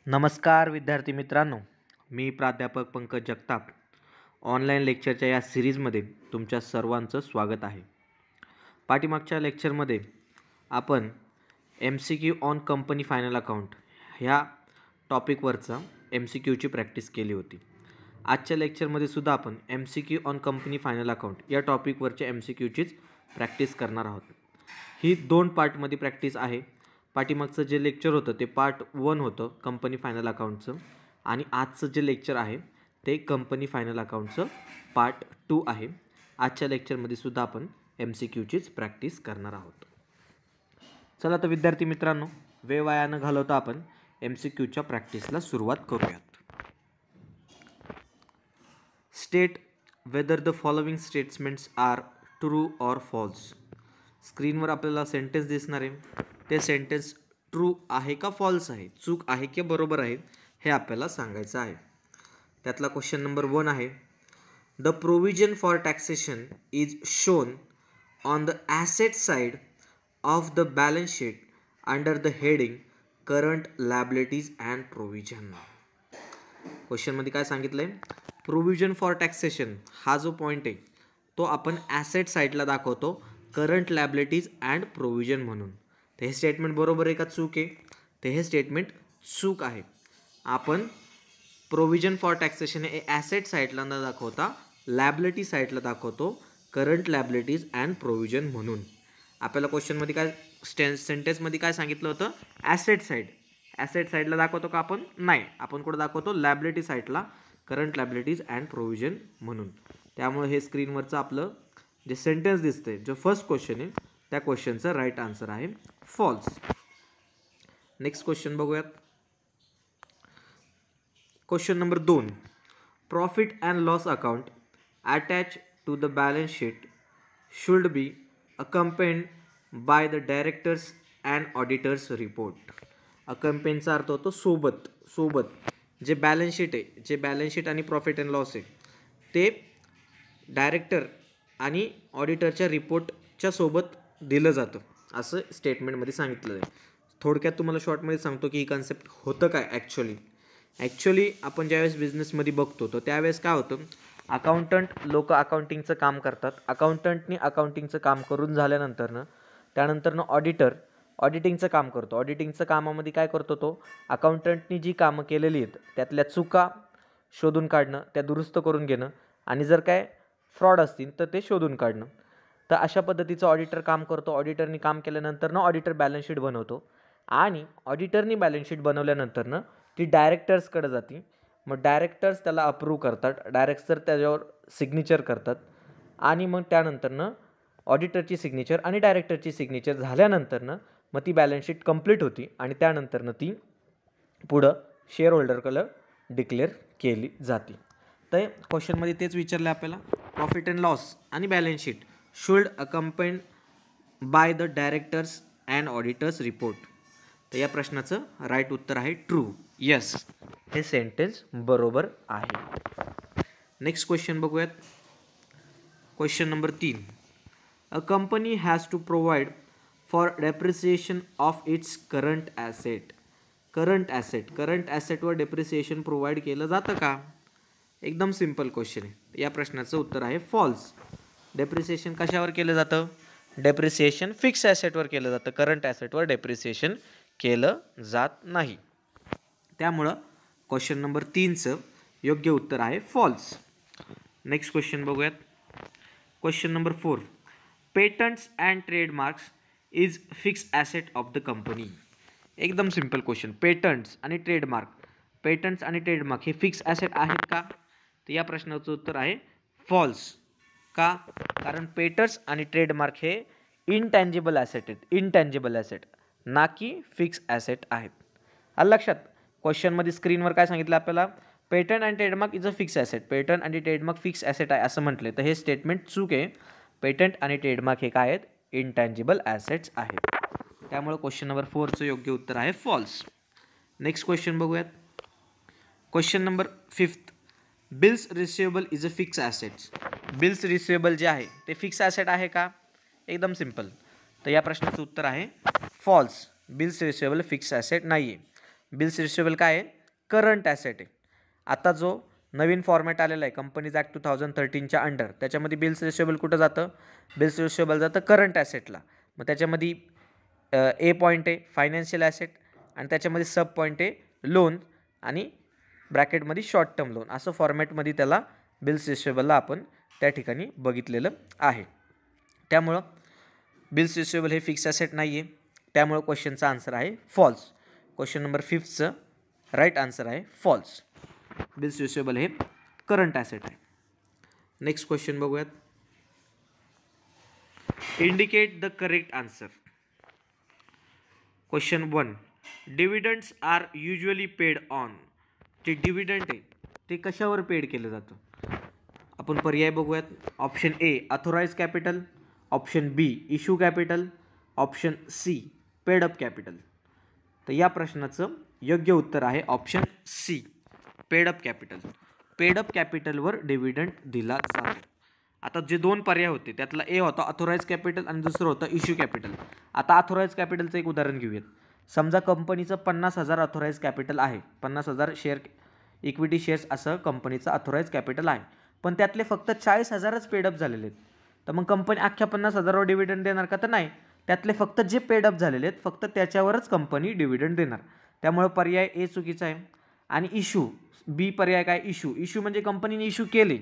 नमस्कार विद्यार्थी मित्रांनो, मी प्राध्यापक पंकज जगताप. ऑनलाईन लेक्चरच्या या सिरीजमध्ये तुमच्या सर्वांचं स्वागत आहे. पाठीमागच्या लेक्चरमध्ये आपण MCQ on company final account ह्या टॉपिकवरचा MCQची प्रॅक्टिस केली होती. आजच्या लेक्चरमध्ये सुद्धा आपण MCQ on company final account या टॉपिकवरच्या MCQचीच प्रॅक्टिस करणार आहोत. ही 2 पार्टमध्ये प्रॅक्टिस आहे. पाठीमागचं जे लेक्चर होतं ते पार्ट 1 होतं कंपनी फायनल अकाउंटचं, आणि आजचं जे लेक्चर आहे ते कंपनी फायनल अकाउंटचं पार्ट 2 आहे. आजच्या लेक्चरमध्ये सुद्धा आपण MCQचीच प्रॅक्टिस करणार आहोत. चला तर विद्यार्थी मित्रांनो, वेळ वाया न घालवता आपण MCQच्या प्रॅक्टिसला सुरुवात करूयात. State whether the following statements are true or false. स्क्रीनवर आपल्याला सेंटेन्स दिसणार आहे. ते सेंटेन्स ट्रू आहे का फॉल्स आहे, चूक आहे की बरोबर आहे, हे आपल्याला सांगायचं आहे. त्यातला क्वेश्चन नंबर 1 आहे, the provision for taxation is shown on the asset side of the balance sheet under the heading current liabilities and provision. क्वेश्चनमध्ये काय सांगितलं आहे, प्रोव्हिजन फॉर टॅक्सेशन हा जो पॉईंट आहे तो आपण ॲसेट साईडला दाखवतो करंट लायबिलिटीज अँड प्रोव्हिजन म्हणून. तर हे स्टेटमेंट बरोबर आहे का चूक आहे? तर हे स्टेटमेंट चूक आहे. आपण प्रोव्हिजन फॉर टॅक्सेशन हे ॲसेट साईडला न दाखवता लायबिलिटी साईडला दाखवतो करंट लायबिलिटीज अँड प्रोव्हिजन म्हणून. आपल्याला क्वेश्चनमध्ये काय सेंटेन्समध्ये काय सांगितलं होतं, ॲसेट साईड. ॲसेट साईडला दाखवतो का आपण? नाही, आपण कुठं दाखवतो, लायबिलिटी साईडला करंट लायबिलिटीज अँड प्रोव्हिजन म्हणून. त्यामुळे हे स्क्रीनवरचं आपलं जे सेंटेन्स दिसतंय, जो फर्स्ट क्वेश्चन आहे त्या क्वेश्चनचं राईट आन्सर आहे फॉल्स. नेक्स्ट क्वेश्चन बघूयात. Question number 2, profit and loss account attach to the balance sheet should be accompanied by the directors and auditors report. अकम्पेनचा अर्थ होतो सोबत. जे बॅलन्स शीट आहे, जे बॅलन्स शीट आणि प्रॉफिट अँड लॉस आहे ते डायरेक्टर आणि ऑडिटरच्या रिपोर्टच्या सोबत दिलं जातं, असं स्टेटमेंटमध्ये सांगितलं आहे. थोडक्यात तुम्हाला शॉर्टमध्ये सांगतो की ही कन्सेप्ट होतं काय ॲक्च्युली आपण ज्यावेळेस बिझनेसमध्ये बघतो तर त्यावेळेस काय होतं, अकाउंटंट लोक अकाउंटिंगचं काम करतात. अकाउंटंटनी अकाउंटिंगचं काम करून झाल्यानंतरनं त्यानंतरनं ऑडिटिंगचं काम करतो. ऑडिटिंगचं कामामध्ये काय करतो तो, अकाउंटंटनी जी कामं केलेली आहेत त्यातल्या चुका शोधून काढणं, त्या दुरुस्त करून घेणं, आणि जर काय फ्रॉड असतील तर ते शोधून काढणं. तर अशा पद्धतीचं ऑडिटर काम करतो. ऑडिटरनी काम केल्यानंतरनं ऑडिटर बॅलन्स शीट बनवतो, आणि ऑडिटरनी बॅलन्स शीट बनवल्यानंतरनं ती डायरेक्टर्सकडे जाते. मग डायरेक्टर्स त्याला अप्रूव्ह करतात, डायरेक्टर त्याच्यावर सिग्नेचर करतात, आणि मग त्यानंतरनं ऑडिटरची सिग्नेचर आणि डायरेक्टरची सिग्नेचर झाल्यानंतरनं मग ती बॅलन्स शीट कंप्लीट होती, आणि त्यानंतरनं ती पुढं शेअर होल्डरकडे डिक्लेअर केली जाते. तर क्वेश्चनमध्ये तेच विचारलं आपल्याला, प्रॉफिट अँड लॉस आणि balance sheet should accompanied by the directors and auditors report. तर या प्रश्नाचं राईट उत्तर आहे ट्रू. यस, हे सेंटेन्स बरोबर आहे. नेक्स्ट क्वेश्चन बघूयात. Question number 3, a company has to provide for depreciation of its current asset. Current ॲसेटवर डेप्रिसिएशन प्रोव्हाइड केलं जातं का? एकदम सिम्पल क्वेश्चन आहे. या प्रश्नाचं उत्तर आहे फॉल्स. डेप्रिसिएशन कशावर केलं जातं? डेप्रिसिएशन फिक्स ॲसेटवर केलं जातं. करंट ॲसेटवर डेप्रिसिएशन केलं जात नाही. त्यामुळं क्वेश्चन नंबर 3चं योग्य उत्तर आहे फॉल्स. नेक्स्ट क्वेश्चन बघूयात. Question number 4, patents and trademarks is fix asset of the company. एकदम सिम्पल क्वेश्चन. पेटंट्स आणि ट्रेडमार्क हे फिक्स ॲसेट आहेत का? तर या प्रश्नाचं उत्तर आहे फॉल्स. का? कारण पेटंट्स आणि ट्रेडमार्क हे इनटँजिबल ॲसेट ना की फिक्स ॲसेट आहेत. आलं लक्षात? क्वेश्चनमध्ये स्क्रीनवर काय सांगितलं आपल्याला, patent and trademark is a fix asset. Patent आणि ट्रेडमार्क फिक्स ॲसेट आहे असं म्हटले, तर हे स्टेटमेंट चूक आहे. पेटंट आणि ट्रेडमार्क हे काय आहेत? इनटँजिबल ॲसेट्स आहेत. त्यामुळे क्वेश्चन नंबर 4चं योग्य उत्तर आहे फॉल्स. नेक्स्ट क्वेश्चन बघूयात. Question number 5, bills receivable is a fix assets. Bills receivable जे आहे ते फिक्स ॲसेट आहे का? एकदम सिम्पल. तर या प्रश्नाचं उत्तर आहे false. Bills receivable fix asset नाही आहे. बिल्स रिसिवेबल काय आहे? करंट ॲसेट आहे. आता जो नवीन फॉर्मॅट आलेला आहे कंपनीज ॲक्ट 2013च्या अंडर, त्याच्यामध्ये बिल्स रिसिवेबल कुठं जातं, बिल्स रिसिवेबल जातं करंट ॲसेटला. मग त्याच्यामध्ये ए पॉईंट आहे फायनान्शियल ॲसेट आणि त्याच्यामध्ये सब पॉईंट आहे लोन आणि ब्रॅकेटमध्ये शॉर्ट टर्म लोन, असं फॉर्मॅटमध्ये त्याला बिल्स रिसिवेबलला आपण त्या ठिकाणी बघितलेलं आहे. त्यामुळं बिल्स रिसिवेबल हे फिक्स ॲसेट नाही आहे, त्यामुळं क्वेश्चनचा आन्सर आहे फॉल्स. क्वेश्चन नंबर 5चं राईट आन्सर आहे फॉल्स. बिल्स रिसिवेबल हे करंट ॲसेट आहे. नेक्स्ट क्वेश्चन बघूयात. Indicate the correct answer. Question 1, dividends are usually paid on. जे डिव्हिडंड आहे ते कशावर पेड केलं जातं. आपण पर्याय बघूयात. Option A authorise capital, option B issue capital, option C paid up capital. तर या प्रश्नाचं योग्य उत्तर आहे option C paid up capital. Paid up कॅपिटलवर डिव्हिडंड दिला जातो. आता जे दोन पर्याय होते त्यातला ए होता अथोराइज कॅपिटल आणि दुसरं होतं इश्यू कॅपिटल. आता अथोराइज कॅपिटलचं एक उदाहरण घेऊयात. समजा कंपनीचं 50,000 अथोराइज कॅपिटल आहे, 50,000 शेअर इक्विटी शेअर्स असं कंपनीचं अथोराइज कॅपिटल आहे, पण त्यातले फक्त 40,000च पेडअप झालेले आहेत. तर मग कंपनी अख्ख्या 50,000वर डिव्हिडंड देणार का, तर नाही. त्यातले फक्त जे पेडअप झालेले आहेत फक्त त्याच्यावरच कंपनी डिव्हिडंड देणार. त्यामुळे पर्याय ए चुकीचा आहे. आणि इश्यू बी पर्याय काय, इश्यू म्हणजे कंपनीने इश्यू केले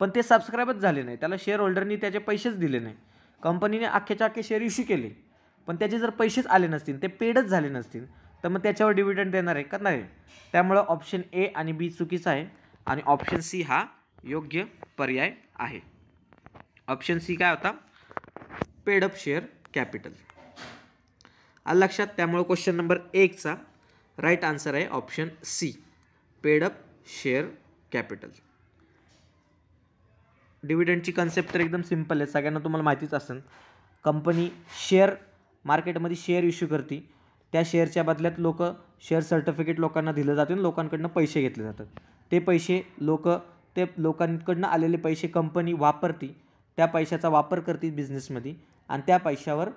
पण ते सबस्क्राईबच झाले नाही, त्याला शेअर होल्डरनी त्याचे पैसेच दिले नाही. कंपनीने अख्ख्याच्या अख्खे शेअर इश्यू केले पण त्याचे जर पैसेच आले नसतील, ते पेडच झाले नसतील, तर मग त्याच्यावर डिव्हिडंड देणार आहे का, नाही. त्यामुळं ऑप्शन ए आणि बी चुकीचा आहे आणि ऑप्शन सी हा योग्य पर्याय आहे. ऑप्शन सी काय होता, पेडअप शेअर कॅपिटल. आलं लक्षात. त्यामुळे क्वेश्चन नंबर 1चा राईट आन्सर आहे option C paid up share capital. डिव्हिडंडची कन्सेप्ट तर एकदम सिंपल आहे, सगळ्यांना तुम्हाला माहितीच असेल. कंपनी शेअर मार्केटमध्ये शेअर इश्यू करते, त्या शेअरच्या बदल्यात लोक शेअर सर्टिफिकेट लोकांना दिलं जाते आणि लोकांकडनं पैसे घेतले जातात. ते पैसे ते लोकांकडनं आलेले पैसे कंपनी वापरते, त्या पैशाचा वापर करते बिझनेसमध्ये आणि त्या पैशावर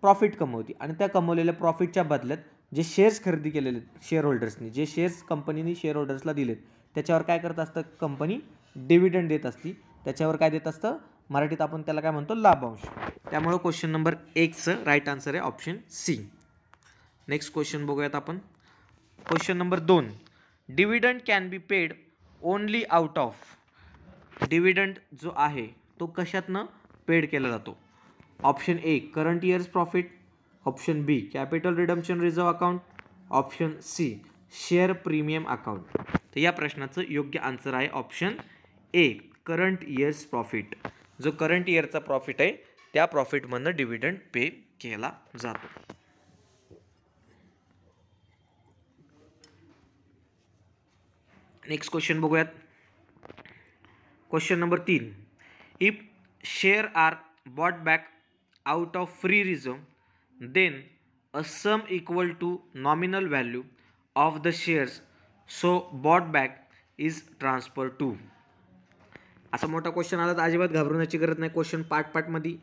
प्रॉफिट कमवते आणि त्या कमवलेल्या प्रॉफिटच्या बदल्यात जे शेअर्स खरेदी केलेले शेअर होल्डर्सनी, जे शेअर्स कंपनीने शेअर होल्डर्सला दिलेत त्याच्यावर काय करत असतं कंपनी, डिव्हिडंड देत असती. त्याच्यावर काय देत असतं, मराठीत आपण त्याला काय म्हणतो, लाभांश. त्यामुळे क्वेश्चन नंबर 1चं राईट आन्सर आहे ऑप्शन सी. नेक्स्ट क्वेश्चन बघूयात आपण. Question number 2, dividend can be paid only out of. Dividend जो आहे तो कशातनं पेड केला जातो. Option A current year's profit, option B capital redemption reserve account, option C share premium account. तर या प्रश्नाचं योग्य आन्सर आहे option A current year's profit. जो करंट इयरचा प्रॉफिट आहे त्या प्रॉफिटमधनं डिव्हिडंड पे केला जातो. नेक्स्ट क्वेश्चन बघूयात. Question number 3, if share are bought back out of free reserve then a sum equal to nominal value of the shares so bought back is transfer to. असा मोठा question आला तर अजिबात घाबरण्याची गरज नाही. क्वेश्चन पार्टमध्ये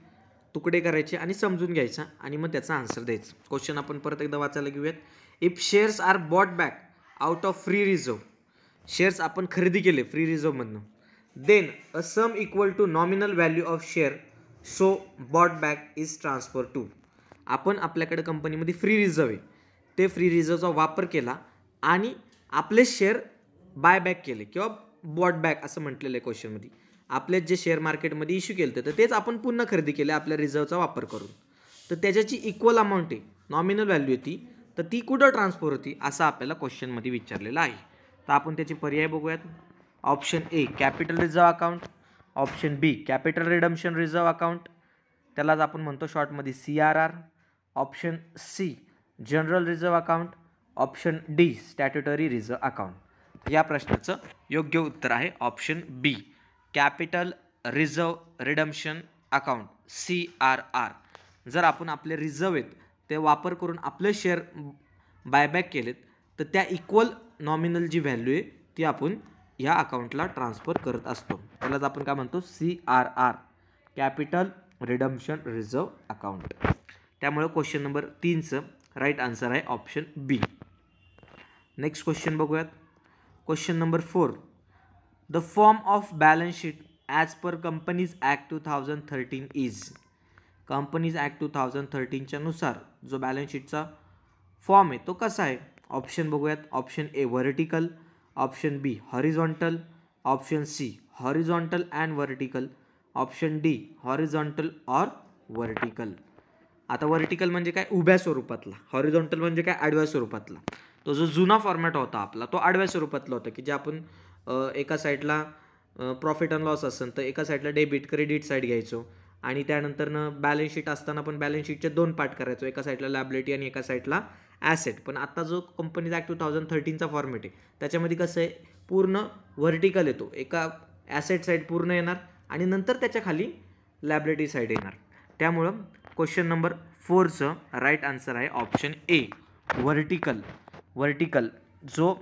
तुकडे करायचे आणि समजून घ्यायचा आणि मग त्याचा आन्सर द्यायचा. क्वेश्चन आपण परत एकदा वाचायला घेऊयात. If shares are bought back out of free reserve, shares आपण खरेदी केले फ्री रिझर्वमधनं, then a sum equal to nominal value of share so bought back is transfer to. आपण आपल्याकडे कंपनीमध्ये फ्री रिझर्व आहे, ते फ्री रिझर्वचा वापर केला आणि आपले शेअर बाय बॅक केले किंवा बॉट बॅक असं म्हटलेलं आहे क्वेश्चनमध्ये. आपले जे शेअर मार्केटमध्ये इश्यू केलं तर तेच आपण पुन्हा खरेदी केले आपल्या रिझर्वचा वापर करून, तर त्याच्याची इक्वल अमाऊंट आहे, नॉमिनल व्हॅल्यू होती, तर ती कुठं ट्रान्सफर होती असं आपल्याला क्वेश्चनमध्ये विचारलेलं आहे. तर आपण त्याचे पर्याय बघूयात. Option A capital reserve account, option B capital redemption reserve account, त्यालाच आपण म्हणतो शॉर्टमध्ये CRR, option C general reserve account, option D statutory reserve account. या प्रश्नाचं योग्य उत्तर आहे option B capital reserve redemption account CRR. जर आपण आपले रिझर्व्ह आहेत ते वापर करून आपले शेअर बायबॅक केलेत तर त्या इक्वल नॉमिनल जी व्हॅल्यू आहे ती आपण ह्या अकाउंटला ट्रान्सफर करत असतो. त्यालाच आपण काय म्हणतो CRR capital redemption reserve account. त्यामुळे क्वेश्चन नंबर 3चं राईट आन्सर आहे ऑप्शन बी. नेक्स्ट क्वेश्चन बघूयात. Question number 4. The form of balance sheet as per companies act 2013 is. Companies act 2013च्या नुसार जो बॅलन्स शीटचा फॉर्म आहे तो कसा आहे. ऑप्शन बघूयात. Option A vertical, option B horizontal, option C horizontal and vertical, option D horizontal or vertical. आता vertical म्हणजे काय, उभ्या स्वरूपातला. हॉरिझॉन्टल म्हणजे काय, आडव्या स्वरूपातला. तो जो जुना फॉर्मॅट होता आपला तो आडव्या स्वरूपातला होता, की जे आपण एका साईडला प्रॉफिट अँड लॉस असेल तर एका साईडला डेबिट क्रेडिट साईड घ्यायचो आणि त्यानंतरनं बॅलन्स शीट असताना पण बॅलन्स शीटचे 2 पार्ट करायचो, एका साईडला लायबिलिटी आणि एका साईडला ॲसेट. पण आता जो कंपनीज ॲक्ट 2013चा फॉर्मॅट आहे त्याच्यामध्ये कसं आहे, पूर्ण व्हर्टिकल येतो. एका ॲसेट साईड पूर्ण येणार आणि नंतर त्याच्या खाली लायबिलिटी साईड येणार. त्यामुळं क्वेश्चन नंबर 4चं राईट आन्सर आहे ऑप्शन ए व्हर्टिकल. व्हर्टिकल जो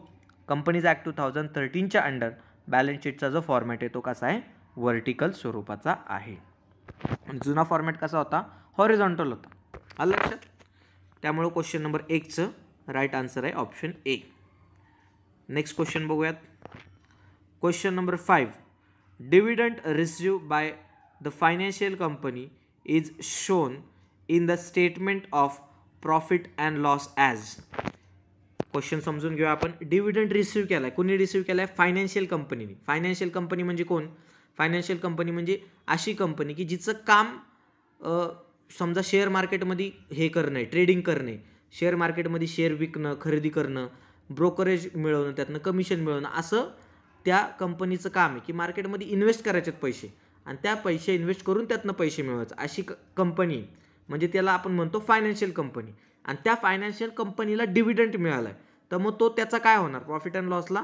कंपनीज ॲक्ट 2013च्या अंडर बॅलन्स शीटचा जो फॉर्मॅट आहे तो कसा आहे, व्हर्टिकल स्वरूपाचा आहे. जुना फॉर्मॅट कसा होता, हॉरिझॉन्टल होता. आलं लक्षात. त्यामुळं क्वेश्चन नंबर 1चं राईट आन्सर आहे ऑप्शन ए. नेक्स्ट क्वेश्चन बघूयात. Question number 5. Dividend receive by the financial company is shown in the statement of profit and loss as. Question समजून घेऊया आपण. डिव्हिडंड रिसिव्ह केला आहे, कोणी रिसिव्ह केला आहे, फायनान्शियल कंपनीने. फायनान्शियल कंपनी म्हणजे कोण, फायनान्शियल कंपनी म्हणजे अशी कंपनी की जिचं काम समजा शेअर मार्केटमध्ये हे करणं आहे, ट्रेडिंग करणे, शेअर मार्केटमध्ये शेअर विकणं, खरेदी करणं, ब्रोकरेज मिळवणं, त्यातनं कमिशन मिळवणं, असं त्या कंपनीचं काम आहे. की मार्केटमध्ये इन्व्हेस्ट करायचे पैसे आणि त्या पैसे इन्व्हेस्ट करून त्यातनं पैसे मिळवायचं, अशी कंपनी म्हणजे त्याला आपण म्हणतो फायनान्शियल कंपनी. आणि त्या फायनान्शियल कंपनीला डिव्हिडंड मिळाला आहे तर मग तो त्याचा काय होणार, प्रॉफिट अँड लॉसला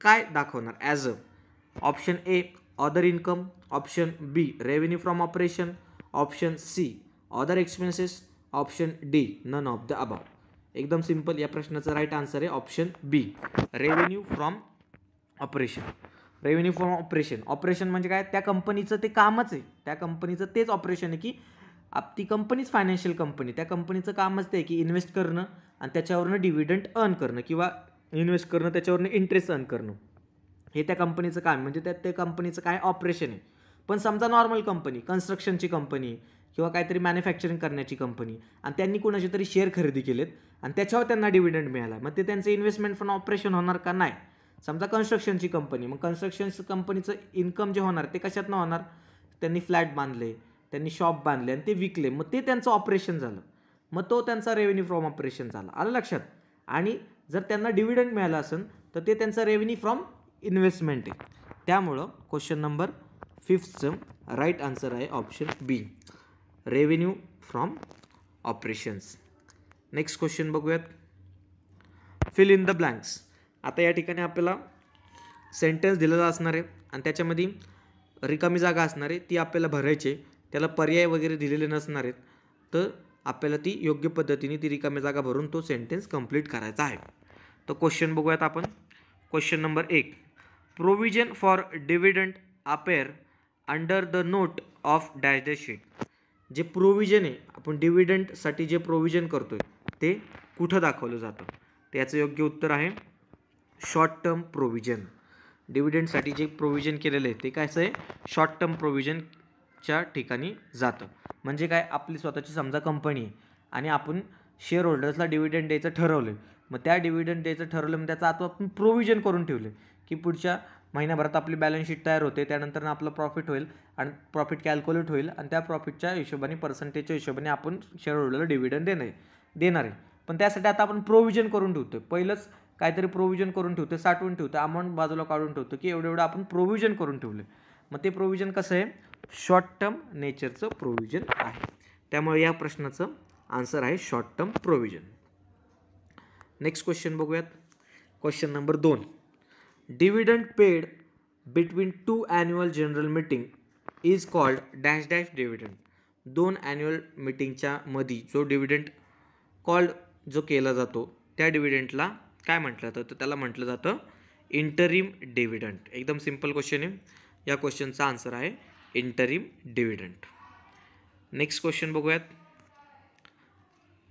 काय दाखवणार, as a. Option A other income, option B revenue from operation, option C other expenses, option D none of the above. एकदम सिंपल. या प्रश्नाचं राईट आन्सर आहे option B revenue from operation. Revenue from operation. Operation म्हणजे काय, त्या कंपनीचं ते कामच आहे, त्या कंपनीचं तेच ऑपरेशन आहे की ती कंपनीच फायनान्शियल कंपनी, त्या कंपनीचं कामच ते आहे की इन्व्हेस्ट करणं आणि त्याच्यावरनं डिव्हिडंड अर्न करणं किंवा इन्व्हेस्ट करणं त्याच्यावरनं इंटरेस्ट अर्न करणं, हे त्या कंपनीचं काम. म्हणजे त्या कंपनीचं काय ऑपरेशन आहे. पण समजा नॉर्मल कंपनी, कन्स्ट्रक्शनची कंपनी किंवा काहीतरी मॅन्युफॅक्चरिंग करण्याची कंपनी आणि त्यांनी कोणाचे तरी शेअर खरेदी केलेत आणि त्याच्यावर त्यांना डिव्हिडंड मिळाला, मग ते त्यांचं इन्व्हेस्टमेंट फ्रॉम ऑपरेशन होणार का, नाही. समजा कन्स्ट्रक्शनची कंपनी, मग कन्स्ट्रक्शन कंपनीचं इन्कम जे होणार ते कशातनं होणार, त्यांनी फ्लॅट बांधले, त्यांनी शॉप बांधले आणि ते विकले, मग ते त्यांचं ऑपरेशन झालं, मग तो त्यांचा रेव्हेन्यू फ्रॉम ऑपरेशन झाला. आलं लक्षात. आणि जर त्यांना डिव्हिडंड मिळालं असेल तर ते त्यांचा रेव्हेन्यू फ्रॉम इन्व्हेस्टमेंट आहे. त्यामुळं क्वेश्चन नंबर 5चं राईट आन्सर आहे option B revenue from operations. Next question बघूयात. Fill in the blanks. आता या ठिकाणी आपल्याला सेंटेन्स दिलेला असणार आहे आणि त्याच्यामध्ये रिकामी जागा असणार आहे, ती आपल्याला भरायची. त्याला पर्याय वगैरे दिलेले नसणार आहेत, तर आपल्याला ती योग्य पद्धतीने ती रिकामी जागा भरून तो सेंटेन्स कंप्लीट करायचा आहे. तर क्वेश्चन बघूयात आपण. Question number 1. Provision for dividend appear under the note of dash the sheet. जे प्रोव्हिजन आहे, आपण डिव्हिडंडसाठी जे प्रोव्हिजन करतोय ते कुठं दाखवलं जातं, त्याचं योग्य उत्तर आहे शॉर्ट टर्म प्रोव्हिजन. डिव्हिडंडसाठी जे प्रोव्हिजन केलेलं आहे ते कसं आहे, शॉर्ट टर्म प्रोव्हिजनच्या ठिकाणी जातं. म्हणजे काय, आपली स्वतःची समजा कंपनी आहे आणि आपण शेअर होल्डर्सला डिव्हिडंड द्यायचं ठरवलं, मग त्या डिव्हिडंड द्यायचं ठरवलं मग त्याचं आता आपण प्रोव्हिजन करून ठेवलं की पुढच्या महिन्याभरात आपली बॅलन्स शीट तयार होते, त्यानंतर आपलं प्रॉफिट होईल आणि प्रॉफिट कॅल्क्युलेट होईल आणि त्या प्रॉफिटच्या हिशोबाने पर्सेंटेजच्या हिशोबाने आपण शेअर होल्डरला डिव्हिडंड देणार आहे. पण त्यासाठी आता आपण प्रोव्हिजन करून ठेवतो, पहिलंच काहीतरी प्रोव्हिजन करून ठेवतो, साठवून ठेवतो, अमाऊंट बाजूला काढून ठेवतो की एवढं आपण प्रोव्हिजन करून ठेवलं. मग ते प्रोव्हिजन कसं आहे, शॉर्ट टर्म नेचरचं प्रोव्हिजन आहे. त्यामुळे या प्रश्नाचं आन्सर आहे short term provision. Next question बघूयात. Question number 2. Dividend paid between 2 annual general meeting is called dash dash dividend. 2 annual मीटिंगच्या मध्ये जो डिव्हिडंड कॉल्ड जो केला जातो त्या डिव्हिडंडला काय म्हटलं जातं, तर त्याला म्हटलं जातं इंटरिम डिव्हिडंड. एकदम सिंपल क्वेश्चन आहे. या क्वेश्चनचा आन्सर आहे इंटरिम डिव्हिडंड. नेक्स्ट क्वेश्चन बघूयात.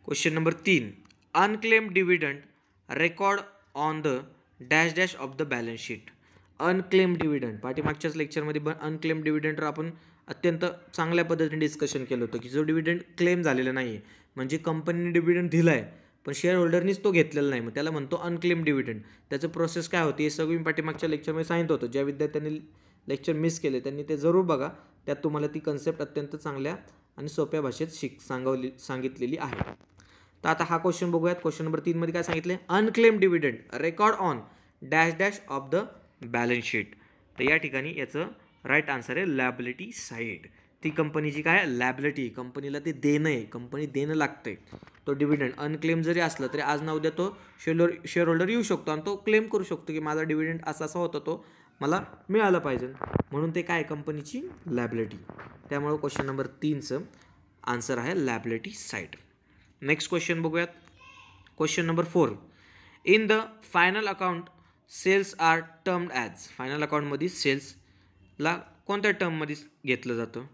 Question number 3. Unclaimed dividend record on the dash dash of the balance sheet. Unclaim dividend, पाठीमागच्याच लेक्चरमध्ये अनक्लेम डिव्हिडंडवर आपण अत्यंत चांगल्या पद्धतीने डिस्कशन केलं होतं की जो डिव्हिडंड क्लेम झालेला नाही आहे, म्हणजे कंपनीने डिव्हिडंड दिला आहे पण शेअर होल्डरनीच तो घेतलेला नाही, मग त्याला म्हणतो अनक्लेम डिव्हिडंड. त्याचं प्रोसेस काय होती हे सगळं मी पाठीमागच्या लेक्चरमध्ये सांगितलं होतं. ज्या विद्यार्थ्यांनी लेक्चर मिस केले त्यांनी ते जरूर बघा, त्यात तुम्हाला ती कन्सेप्ट अत्यंत चांगल्या आणि सोप्या भाषेत सांगितलेली आहे. तर आता हा क्वेश्चन बघूयात. क्वेश्चन नंबर 3 मध्ये काय सांगितले, unclaim dividend record on dash dash of the balance sheet. तर या ठिकाणी याचं राईट आन्सर आहे लॅबिलिटी साईड. ती कंपनीची काय लॅबिलिटी, कंपनीला ते देणं आहे, कंपनी देणं लागतंय. तो डिव्हिडंड अनक्लेम जरी असला तरी आज ना उद्या तो शेअर होल्डर येऊ शकतो आणि तो क्लेम करू शकतो की माझा डिव्हिडंड असा असा होता तो मला मिळालं पाहिजे, म्हणून ते काय कंपनीची लॅबिलिटी. त्यामुळे क्वेश्चन नंबर 3चं आन्सर आहे लॅबिलिटी साईड. नेक्स्ट क्वेश्चन बघूयात. Question number 4, in the final account sales are termed as. Final अकाउंटमध्ये सेल्सला कोणत्या टर्ममध्ये घेतलं जातं,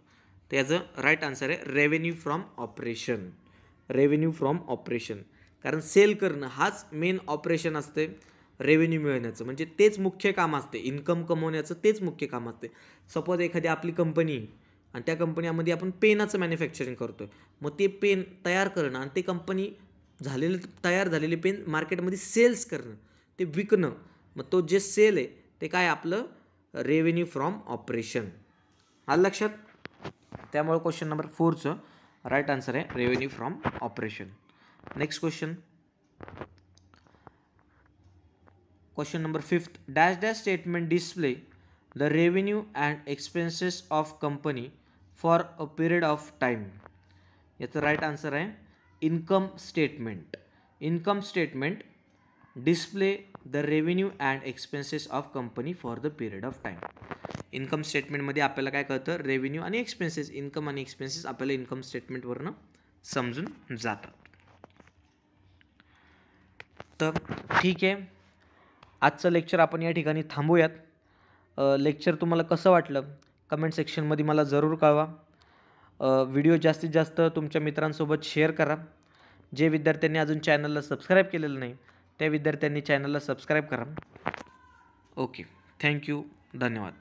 तर याचं राईट आन्सर आहे रेव्हेन्यू फ्रॉम ऑपरेशन. रेव्हेन्यू फ्रॉम ऑपरेशन, कारण सेल करणं हाच मेन ऑपरेशन असते रेव्हेन्यू मिळवण्याचं, म्हणजे तेच मुख्य काम असते, इन्कम कमवण्याचं तेच मुख्य काम असते. सपोज एखादी आपली कंपनी आणि त्या कंपनीमध्ये आपण पेनाचं मॅन्युफॅक्चरिंग करतो आहे, मग ते पेन तयार करणं आणि ते कंपनी तयार झालेले पेन मार्केटमध्ये सेल्स करणं, ते विकणं, मग तो जे सेल आहे ते काय आपलं रेव्हेन्यू फ्रॉम ऑपरेशन. आलं लक्षात. त्यामुळे क्वेश्चन नंबर 4चं राईट आन्सर आहे रेव्हेन्यू from operation. Next question, question number 5, dash dash statement display the revenue and expenses of company for a period of time. याचं राईट आन्सर आहे income statement. Income statement display the revenue and expenses of company for the period of time. Income स्टेटमेंटमध्ये आपल्याला काय कळतं, revenue आणि expenses, income आणि expenses आपल्याला इन्कम स्टेटमेंटवरनं समजून जातात. तर ठीक आहे, आजचं लेक्चर आपण या ठिकाणी थांबूयात. लेक्चर तुम्हाला कसं वाटलं कमेंट सेक्शनमध्ये मला जरूर कळवा. व्हिडिओ जास्तीत जास्त तुमच्या मित्रांसोबत शेअर करा. जे विद्यार्थ्यांनी अजून चॅनलला सबस्क्राईब केलेलं नाही त्या विद्यार्थ्यांनी चॅनलला सबस्क्राईब करा. ओके, थँक्यू, धन्यवाद.